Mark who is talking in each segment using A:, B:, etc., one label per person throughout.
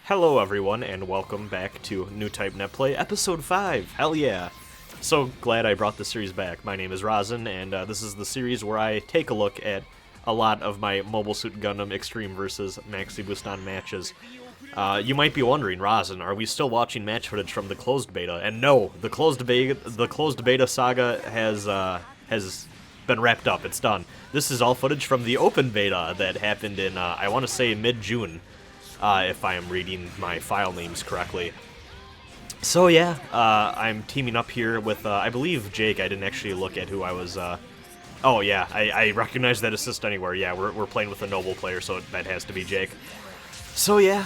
A: Hello everyone, and welcome back to Newtype Netplay, Episode 5! Hell yeah! So glad I brought the series back. My name is Rosin, and this is the series where I take a look at a lot of my Mobile Suit Gundam Extreme vs. Maxiboost ON matches. You might be wondering, Rosin, are we still watching match footage from the closed beta? And no, the closed beta saga has been wrapped up. It's done. This is all footage from the open beta that happened in, I want to say, mid-June. If I am reading my file names correctly. So yeah, I'm teaming up here with, I believe, Jake. I didn't actually look at who I was, oh yeah, I recognize that assist anywhere. Yeah, we're playing with a noble player, so that has to be Jake. So yeah,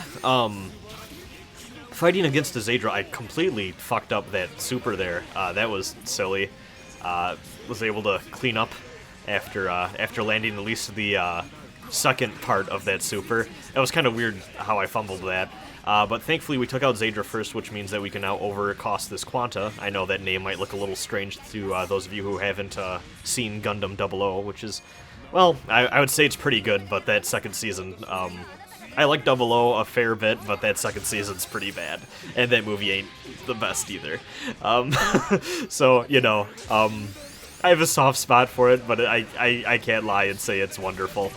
A: fighting against the Zadra, I completely fucked up that super there. That was silly. Was able to clean up after landing at least the, second part of that super. It was kind of weird how I fumbled that, but thankfully we took out Zadra first, which means that we can now overcost this Quanta. I know that name might look a little strange to those of you who haven't seen Gundam 00, which is, well, I would say it's pretty good, but that second season, I like 00 a fair bit, but that second season's pretty bad, and that movie ain't the best either. So, you know, I have a soft spot for it, but I can't lie and say it's wonderful.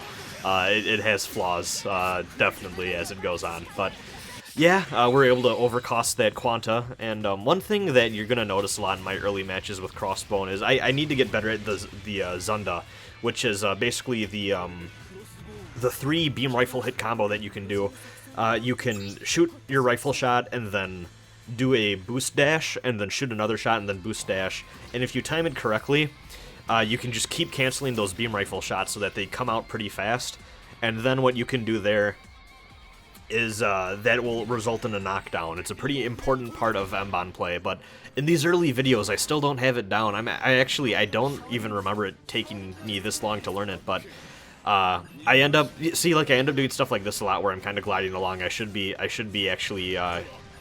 A: It has flaws, definitely, as it goes on. But, yeah, we're able to overcost that Quanta, and one thing that you're going to notice a lot in my early matches with Crossbone is I need to get better at the Zunda, which is basically the 3 beam rifle hit combo that you can do. You can shoot your rifle shot and then do a boost dash, and then shoot another shot and then boost dash. And if you time it correctly, you can just keep canceling those beam rifle shots so that they come out pretty fast, and then what you can do there is that will result in a knockdown. It's a pretty important part of MBON play, but in these early videos I still don't have it down. I don't even remember it taking me this long to learn it, but I end up doing stuff like this a lot where I'm kind of gliding along. I should be actually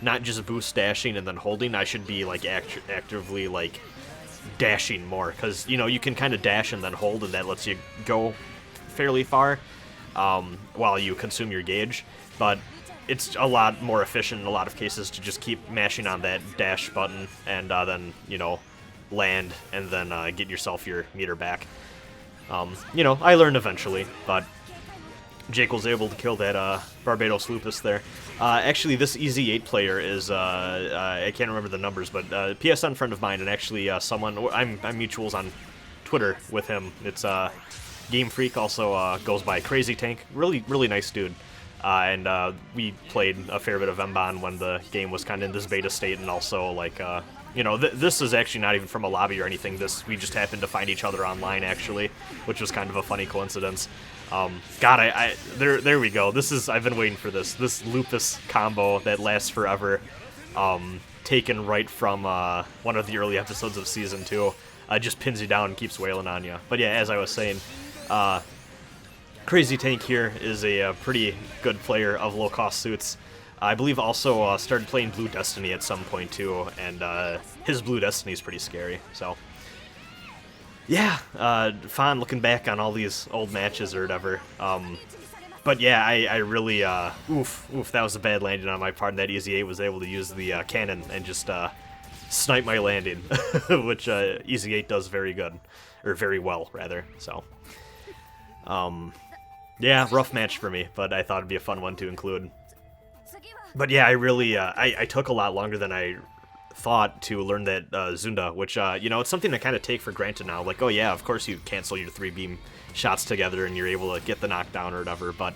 A: not just boost dashing and then holding. I should be like actively like dashing more, because you know you can kind of dash and then hold, and that lets you go fairly far while you consume your gauge, but it's a lot more efficient in a lot of cases to just keep mashing on that dash button and then, you know, land and then get yourself your meter back. You know, I learned eventually, but Jake was able to kill that Barbados Lupus there. Actually, this EZ8 player is, I can't remember the numbers, but PSN friend of mine, and actually someone, I'm mutuals on Twitter with him. It's Game Freak, also goes by Crazy Tank. Really, really nice dude. And we played a fair bit of MBON when the game was kind of in this beta state, and also, like, you know, this is actually not even from a lobby or anything. We just happened to find each other online, actually, which was kind of a funny coincidence. God, there we go. I've been waiting for this Lupus combo that lasts forever, taken right from one of the early episodes of Season 2, just pins you down and keeps wailing on you. But yeah, as I was saying, Crazy Tank here is a pretty good player of low-cost suits. I believe also started playing Blue Destiny at some point too, and his Blue Destiny is pretty scary, so yeah, fun looking back on all these old matches or whatever. But yeah, I really, that was a bad landing on my part, and that EZ8 was able to use the cannon and just snipe my landing, which EZ8 does very good, or very well, rather, so. Yeah, rough match for me, but I thought it'd be a fun one to include. But yeah, I really, I took a lot longer than I thought to learn that Zunda, which, you know, it's something I kind of take for granted now. Like, oh yeah, of course you cancel your 3 beam shots together and you're able to get the knockdown or whatever, but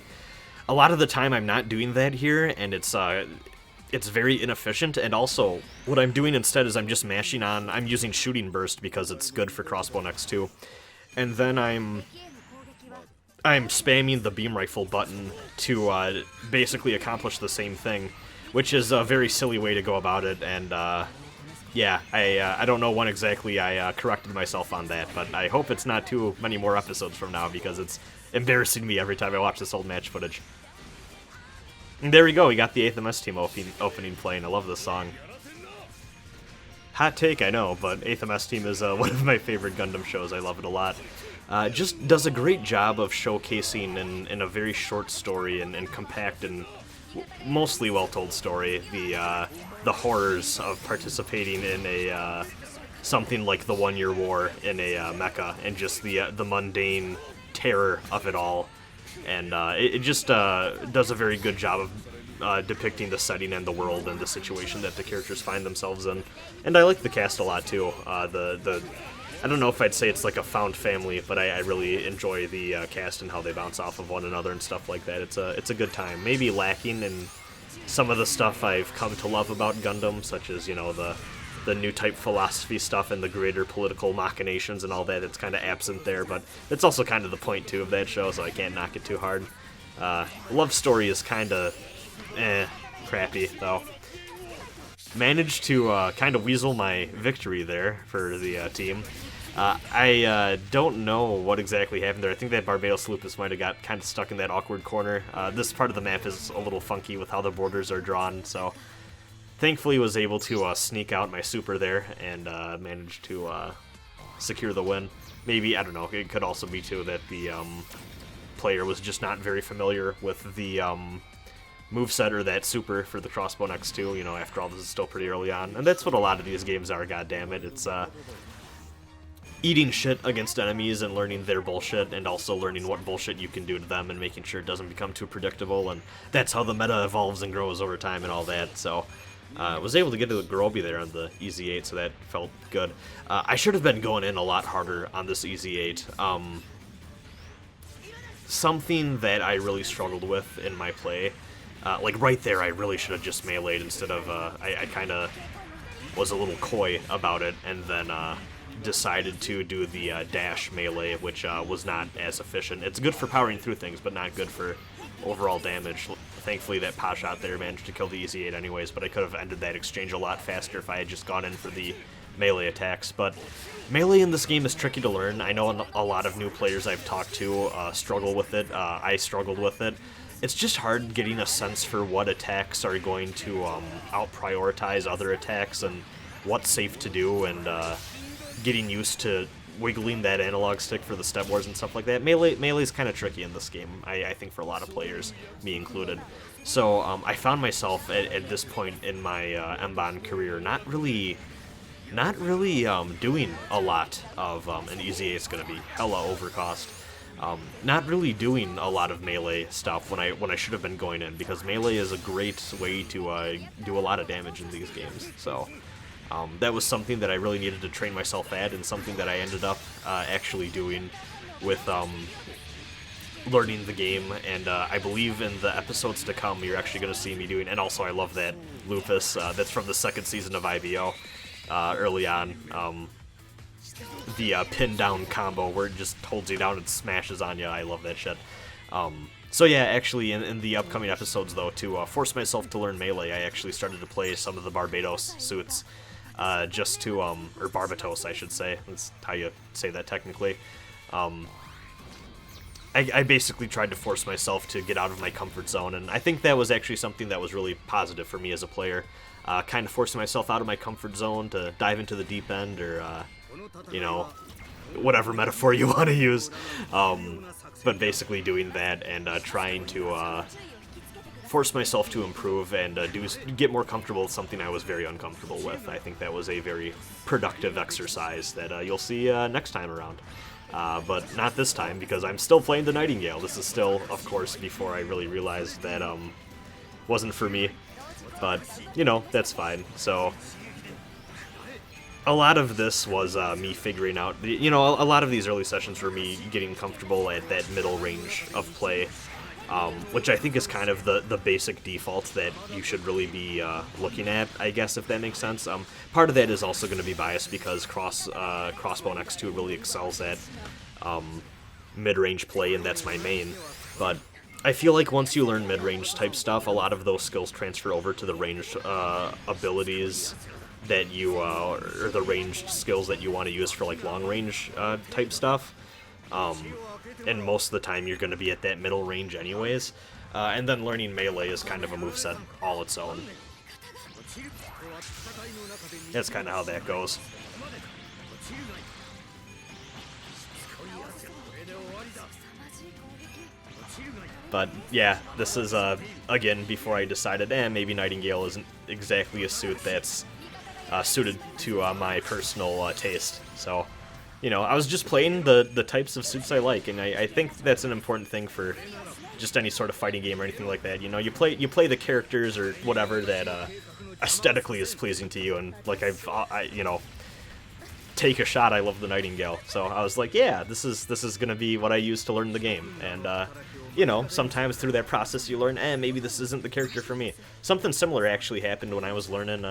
A: a lot of the time I'm not doing that here, and it's very inefficient, and also what I'm doing instead is I'm just mashing on, I'm using Shooting Burst because it's good for Crossbone X2, and then I'm spamming the beam rifle button to basically accomplish the same thing, which is a very silly way to go about it, and yeah, I don't know when exactly I corrected myself on that, but I hope it's not too many more episodes from now, because it's embarrassing me every time I watch this old match footage. And there we go, we got the 8th MS team opening playing. I love this song. Hot take, I know, but 8th MS team is one of my favorite Gundam shows. I love it a lot. Just does a great job of showcasing in a very short story and compact and mostly well-told story. The horrors of participating in a something like the One-Year War in a mecha, and just the mundane terror of it all. And it just does a very good job of depicting the setting and the world and the situation that the characters find themselves in. And I like the cast a lot too. I don't know if I'd say it's like a found family, but I really enjoy the cast and how they bounce off of one another and stuff like that. It's a good time. Maybe lacking in some of the stuff I've come to love about Gundam, such as, you know, the Newtype philosophy stuff and the greater political machinations and all that. It's kind of absent there, but it's also kind of the point too of that show, so I can't knock it too hard. Love story is kind of crappy though. Managed to kind of weasel my victory there for the team. I don't know what exactly happened there. I think that Barbados Lupus might have got kind of stuck in that awkward corner. This part of the map is a little funky with how the borders are drawn, so thankfully was able to sneak out my super there and managed to secure the win. Maybe, I don't know, it could also be too that the player was just not very familiar with the moveset or that super for the Crossbone X2. You know, after all, this is still pretty early on, and that's what a lot of these games are, goddammit. It's eating shit against enemies and learning their bullshit, and also learning what bullshit you can do to them and making sure it doesn't become too predictable, and that's how the meta evolves and grows over time and all that. So was able to get to the Groby there on the EZ8, so that felt good. I should have been going in a lot harder on this EZ8. Something that I really struggled with in my play, like right there, I really should have just meleeed instead of, I kind of was a little coy about it, and then decided to do the dash melee, which was not as efficient. It's good for powering through things, but not good for overall damage. Thankfully, that pot shot there managed to kill the EZ8 anyways, but I could have ended that exchange a lot faster if I had just gone in for the melee attacks. But melee in this game is tricky to learn. I know a lot of new players I've talked to struggle with it. I struggled with it. It's just hard getting a sense for what attacks are going to out-prioritize other attacks and what's safe to do, and getting used to wiggling that analog stick for the step wars and stuff like that. Melee's kind of tricky in this game, I think, for a lot of players, me included. So I found myself at this point in my MBON career not really doing a lot of, and EZA is going to be hella overcost. Not really doing a lot of melee stuff when I should have been going in, because melee is a great way to do a lot of damage in these games. So that was something that I really needed to train myself at, and something that I ended up actually doing with learning the game. And I believe in the episodes to come, you're actually going to see me doing. And also, I love that Lupus. That's from the second season of IBO. Early on. The pin down combo where it just holds you down and smashes on you. I love that shit. So yeah, actually in the upcoming episodes though, to force myself to learn melee, I actually started to play some of the Barbados suits, just to, or Barbatos I should say, that's how you say that technically. I basically tried to force myself to get out of my comfort zone, and I think that was actually something that was really positive for me as a player. Kind of forcing myself out of my comfort zone to dive into the deep end, or, you know, whatever metaphor you want to use. But basically doing that and trying to force myself to improve and get more comfortable with something I was very uncomfortable with. I think that was a very productive exercise that you'll see next time around. But not this time, because I'm still playing the Nightingale. This is still, of course, before I really realized that wasn't for me. But, you know, that's fine. So a lot of this was me figuring out, you know, a lot of these early sessions were me getting comfortable at that middle range of play, which I think is kind of the basic default that you should really be looking at, I guess, if that makes sense. Part of that is also going to be biased because Crossbone X2 really excels at mid-range play, and that's my main. But I feel like once you learn mid-range type stuff, a lot of those skills transfer over to the ranged abilities that you, or the ranged skills that you want to use for like long-range type stuff. And most of the time you're going to be at that middle range anyways. And then learning melee is kind of a moveset all its own. That's kind of how that goes. But yeah, this is, again, before I decided, maybe Nightingale isn't exactly a suit that's suited to my personal taste. So, you know, I was just playing the types of suits I like, and I think that's an important thing for just any sort of fighting game or anything like that. You know, you play the characters or whatever that aesthetically is pleasing to you, and like you know, take a shot. I love the Nightingale, so I was like, yeah, this is gonna be what I use to learn the game, and you know, sometimes through that process you learn, maybe this isn't the character for me. Something similar actually happened when I was learning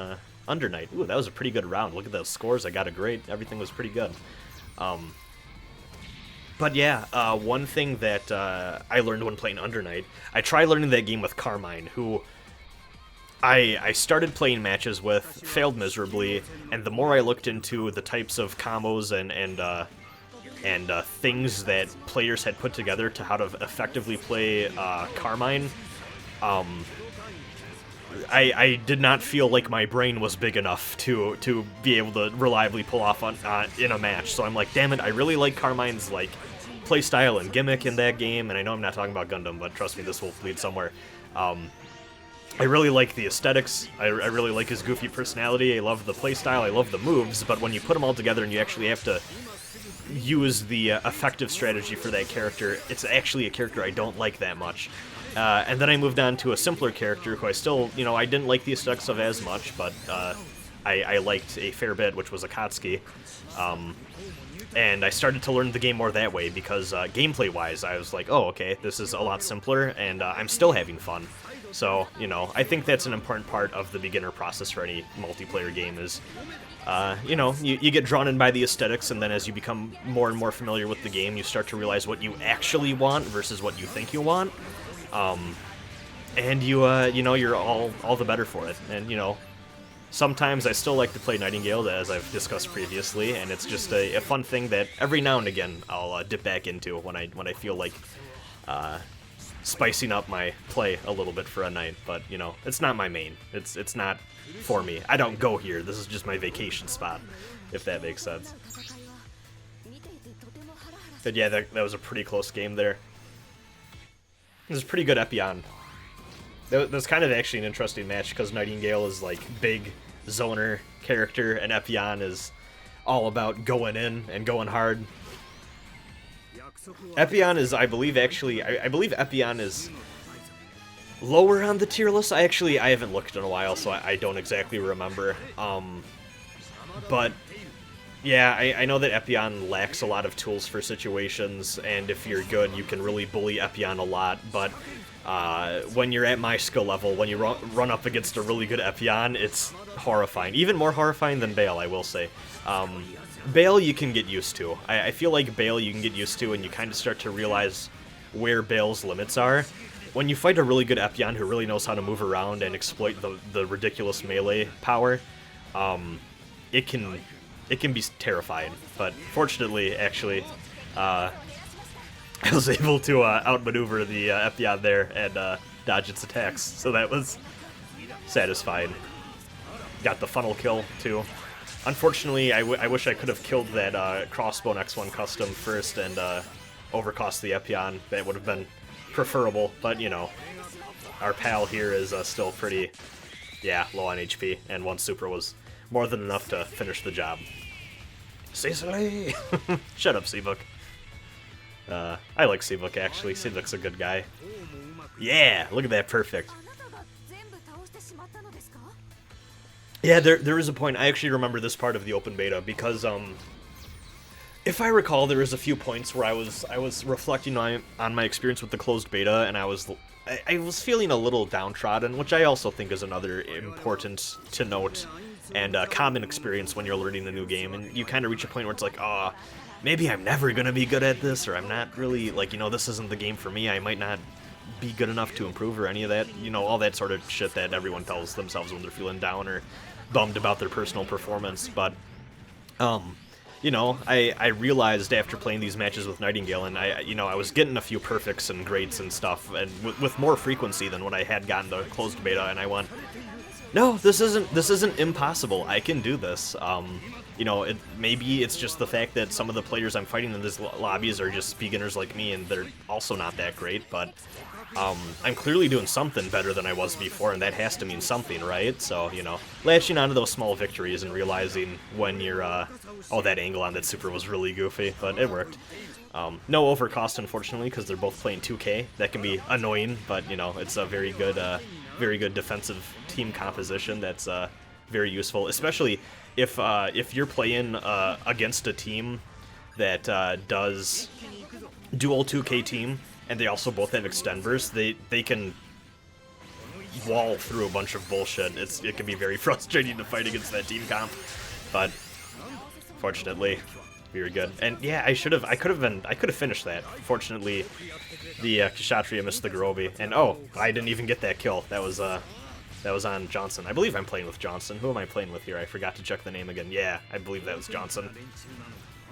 A: Under Night. Ooh, that was a pretty good round. Look at those scores. I got a grade. Everything was pretty good. But yeah, one thing that I learned when playing Under Night, I tried learning that game with Carmine, who I started playing matches with, failed miserably, and the more I looked into the types of combos and things that players had put together to how to effectively play Carmine, I did not feel like my brain was big enough to be able to reliably pull off in a match. So I'm like, damn it, I really like Carmine's like playstyle and gimmick in that game, and I know I'm not talking about Gundam, but trust me, this will lead somewhere. I really like the aesthetics, I really like his goofy personality, I love the playstyle, I love the moves, but when you put them all together and you actually have to use the effective strategy for that character, it's actually a character I don't like that much. And then I moved on to a simpler character who I still, you know, I didn't like the aesthetics of as much, but I liked a fair bit, which was Akatsuki. And I started to learn the game more that way because gameplay-wise, I was like, oh, okay, this is a lot simpler, and I'm still having fun. So, you know, I think that's an important part of the beginner process for any multiplayer game is, you know, you get drawn in by the aesthetics, and then as you become more and more familiar with the game, you start to realize what you actually want versus what you think you want. And you know, you're all the better for it. And, you know, sometimes I still like to play Nightingale, as I've discussed previously, and it's just a fun thing that every now and again I'll dip back into when I feel like spicing up my play a little bit for a night. But, you know, it's not my main. It's not for me. I don't go here. This is just my vacation spot, if that makes sense. But yeah, that was a pretty close game there. It was a pretty good Epion. That was kind of actually an interesting match because Nightingale is like big zoner character and Epion is all about going in and going hard. Epion is, I believe, actually, I believe Epion is lower on the tier list. I haven't looked in a while, so I don't exactly remember. But yeah, I know that Epion lacks a lot of tools for situations, and if you're good, you can really bully Epion a lot, but when you're at my skill level, when you run up against a really good Epion, it's horrifying. Even more horrifying than Bale, I will say. Bale you can get used to. I feel like Bale you can get used to, and you kind of start to realize where Bale's limits are. When you fight a really good Epion who really knows how to move around and exploit the ridiculous melee power, it can be terrifying. But fortunately, actually, I was able to outmaneuver the Epion there and dodge its attacks, so that was satisfying. Got the funnel kill, too. Unfortunately, I wish I could have killed that Crossbone X1 custom first and overcost the Epion. That would have been preferable, but, you know, our pal here is still pretty, yeah, low on HP, and one super was more than enough to finish the job. Cecily! Shut up, Seabook. I like Seabook, actually. Seabook's a good guy. Yeah, look at that, perfect. Yeah, there is a point, I actually remember this part of the open beta, because, if I recall, there was a few points where I was reflecting on my experience with the closed beta, and I was feeling a little downtrodden, which I also think is another important to note and common experience when you're learning a new game, and you kind of reach a point where it's like, oh, maybe I'm never gonna be good at this, or I'm not really, like, you know, this isn't the game for me, I might not be good enough to improve or any of that, you know, all that sort of shit that everyone tells themselves when they're feeling down or bummed about their personal performance. But you know, I realized after playing these matches with Nightingale, and I was getting a few perfects and greats and stuff, and with more frequency than what I had gotten to closed beta, and I went, no, this isn't impossible. I can do this. you know, maybe it's just the fact that some of the players I'm fighting in these lobbies are just beginners like me, and they're also not that great, but I'm clearly doing something better than I was before, and that has to mean something, right? So, you know, latching onto those small victories and realizing when you're, oh, that angle on that super was really goofy, but it worked. No overcost, unfortunately, because they're both playing 2K. That can be annoying, but, you know, it's a very good defensive team composition that's very useful, especially if you're playing against a team that does dual 2K team, and they also both have extend bursts. They can wall through a bunch of bullshit. It can be very frustrating to fight against that team comp, but fortunately, we were good. And yeah, I could have finished that. Fortunately, the Kshatriya missed the Garobi, and oh, I didn't even get that kill. That was on Johnson. I believe I'm playing with Johnson. Who am I playing with here? I forgot to check the name again. Yeah, I believe that was Johnson.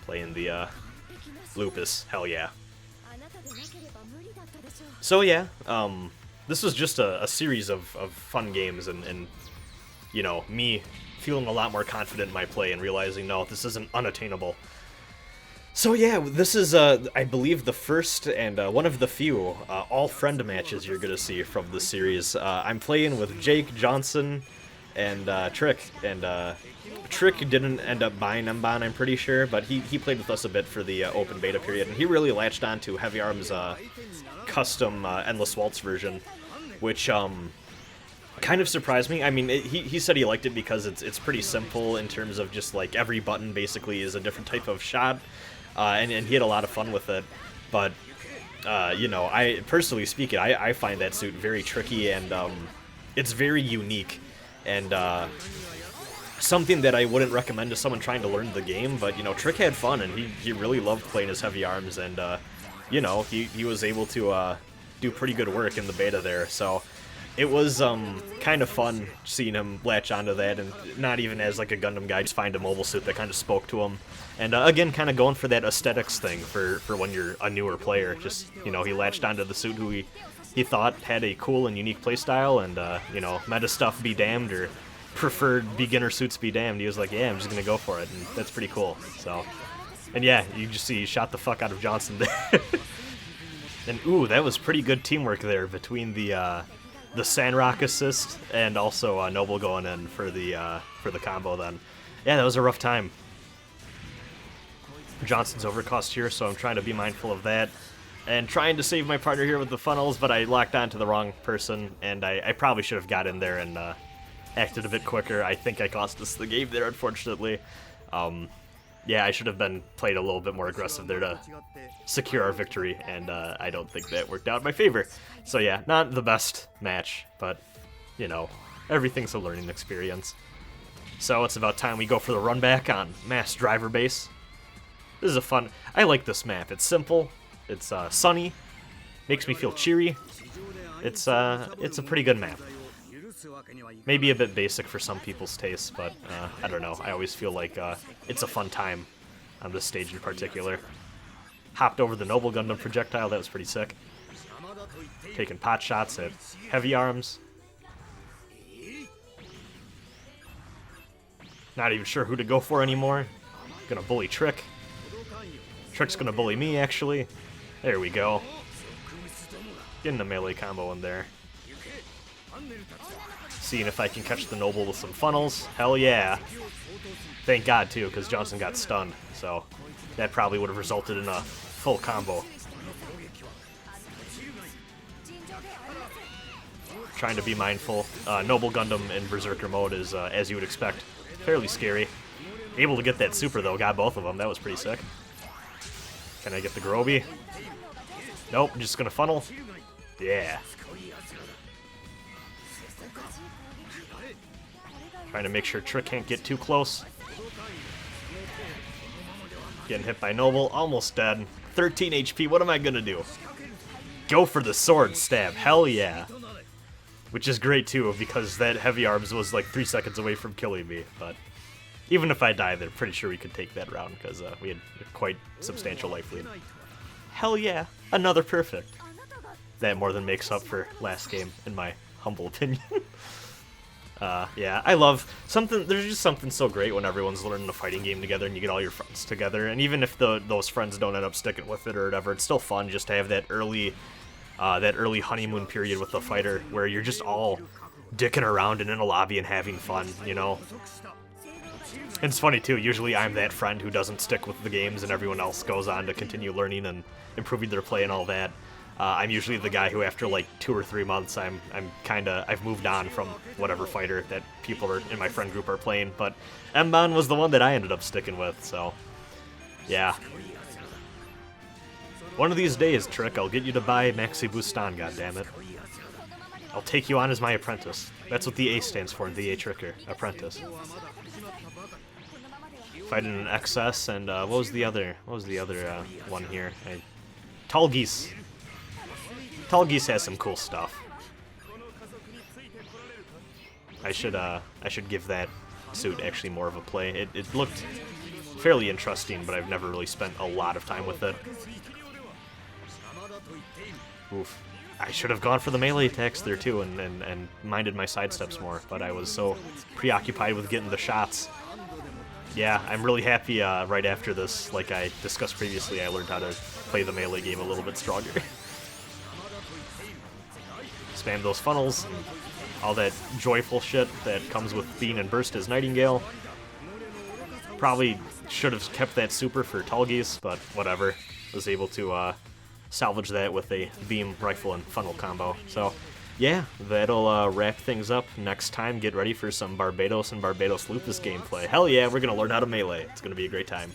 A: Playing the Lupus. Hell yeah. So yeah, this was just a series of fun games, and you know, me feeling a lot more confident in my play and realizing, no, this isn't unattainable. So yeah, this is, I believe, the first and one of the few all-friend matches you're going to see from this series. I'm playing with Jake, Johnson, and Trick, and Trick didn't end up buying MBON, I'm pretty sure, but he played with us a bit for the open beta period, and he really latched on to Heavy Arm's custom Endless Waltz version, which kind of surprised me. I mean, he said he liked it because it's pretty simple in terms of just like every button basically is a different type of shot, and he had a lot of fun with it. But you know, personally speaking, I find that suit very tricky, and it's very unique, and something that I wouldn't recommend to someone trying to learn the game. But you know, Trick had fun, and he really loved playing his Heavy Arms, and you know, he was able to do pretty good work in the beta there. So it was kind of fun seeing him latch onto that, and not even as like a Gundam guy, just find a mobile suit that kind of spoke to him. And again, kind of going for that aesthetics thing for when you're a newer player. Just, you know, he latched onto the suit who he thought had a cool and unique playstyle, and you know, meta stuff be damned, or preferred beginner suits be damned. He was like, yeah, I'm just gonna go for it, and that's pretty cool. So, and yeah, you just see he shot the fuck out of Johnson there. And ooh, that was pretty good teamwork there between the Sandrock assist and also Noble going in for the combo. Then, yeah, that was a rough time. Johnson's overcost here, so I'm trying to be mindful of that and trying to save my partner here with the funnels, but I locked on to the wrong person, and I probably should have got in there and acted a bit quicker. I think I cost us the game there, unfortunately. Yeah, I should have played a little bit more aggressive there to secure our victory, and I don't think that worked out in my favor. So yeah, not the best match, but, you know, everything's a learning experience. So it's about time we go for the run back on Mass Driver Base. This is a fun... I like this map. It's simple, it's sunny, makes me feel cheery. It's a pretty good map. Maybe a bit basic for some people's tastes, but I don't know. I always feel like it's a fun time on this stage in particular. Hopped over the Noble Gundam projectile, that was pretty sick. Taking pot shots at Heavy Arms. Not even sure who to go for anymore. Gonna bully Trick. Trick's gonna bully me, actually. There we go. Getting a melee combo in there. Seeing if I can catch the Noble with some funnels. Hell yeah. Thank God, too, because Johnson got stunned. So that probably would have resulted in a full combo. Trying to be mindful. Noble Gundam in Berserker mode is, as you would expect, fairly scary. Able to get that super, though. Got both of them. That was pretty sick. Can I get the Garobi? Nope, I'm just going to funnel. Yeah. Trying to make sure Trick can't get too close. Getting hit by Noble. Almost dead. 13 HP. What am I going to do? Go for the sword stab. Hell yeah. Which is great, too, because that Heavy Arms was like 3 seconds away from killing me. But even if I die, they're pretty sure we could take that round because we had a quite substantial life lead. Hell yeah. Another perfect. That more than makes up for last game, in my humble opinion. Yeah, I love something. There's just something so great when everyone's learning a fighting game together and you get all your friends together. And even if those friends don't end up sticking with it or whatever, it's still fun just to have that early honeymoon period with the fighter where you're just all dicking around and in a lobby and having fun, you know. And it's funny too. Usually I'm that friend who doesn't stick with the games and everyone else goes on to continue learning and improving their play and all that. I'm usually the guy who, after like 2 or 3 months, I've moved on from whatever fighter that people are in my friend group are playing. But MBON was the one that I ended up sticking with, so yeah. One of these days, Trick, I'll get you to buy Maxiboost ON, goddammit. I'll take you on as my apprentice. That's what the A stands for in the A Tricker, apprentice. Fighting an XS and what was the other one here? Tallgeese. Tallgeese has some cool stuff. I should give that suit actually more of a play. It looked fairly interesting, but I've never really spent a lot of time with it. Oof. I should have gone for the melee attacks there too and minded my sidesteps more, but I was so preoccupied with getting the shots. Yeah, I'm really happy right after this, like I discussed previously, I learned how to play the melee game a little bit stronger. Spam those funnels, and all that joyful shit that comes with being in burst as Nightingale. Probably should have kept that super for Tallgeese, but whatever. Was able to salvage that with a beam, rifle, and funnel combo. So, yeah, that'll wrap things up. Next time, get ready for some Barbados and Barbados Lupus gameplay. Hell yeah, we're going to learn how to melee. It's going to be a great time.